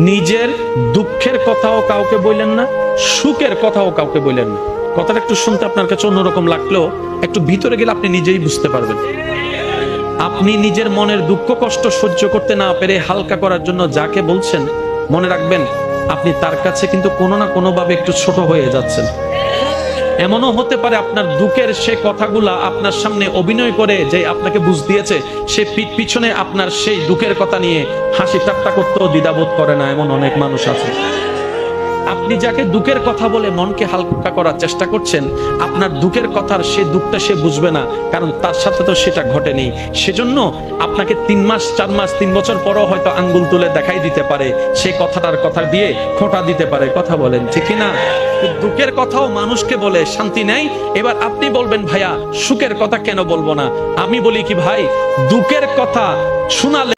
নিজের দুঃখের কথাও কাউকে বললেন না, সুখের কথাও কাউকে বললেন না। কথাটা একটু শুনতে আপনার কাছে অন্যরকম লাগলেও একটু ভিতরে গেলে আপনি নিজেই বুঝতে পারবেন। আপনি নিজের মনের দুঃখ কষ্ট সহ্য করতে না পেরে হালকা করার জন্য যাকে বলছেন, মনে রাখবেন আপনি তার কাছে কিন্তু কোনো না কোনো ভাবে একটু ছোট হয়ে যাচ্ছেন। এমনও হতে পারে আপনার দুঃখের সে কথাগুলা আপনার সামনে অভিনয় করে যে আপনাকে বুঝ দিয়েছে, সে পিছনে আপনার সেই দুঃখের কথা নিয়ে হাসি ঠাট্টা করতেও দ্বিধাবোধ করে না, এমন অনেক মানুষ আছে। আপনি যাকে দুঃখের কথা বলে মনকে হালকা করার চেষ্টা করছেন, আপনার দুঃখের কথার সে দুঃখটা সে বুঝবে না, কারণ তার সাথে তো সেটা ঘটেনি। সেজন্য আপনাকে 3 মাস 4 মাস 3 বছর পরও হয়তো আঙ্গুল তুলে দেখাই দিতে পারে, সেই কথাটার কথা দিয়ে খোঁটা দিতে পারে। কথা বলেন ঠিক না? দুঃখের কথাও মানুষকে বলে শান্তি নেই। এবার আপনি বলবেন ভাইয়া সুখের কথা কেন বলবো না? আমি বলি কি ভাই, দুঃখের কথা শোনালে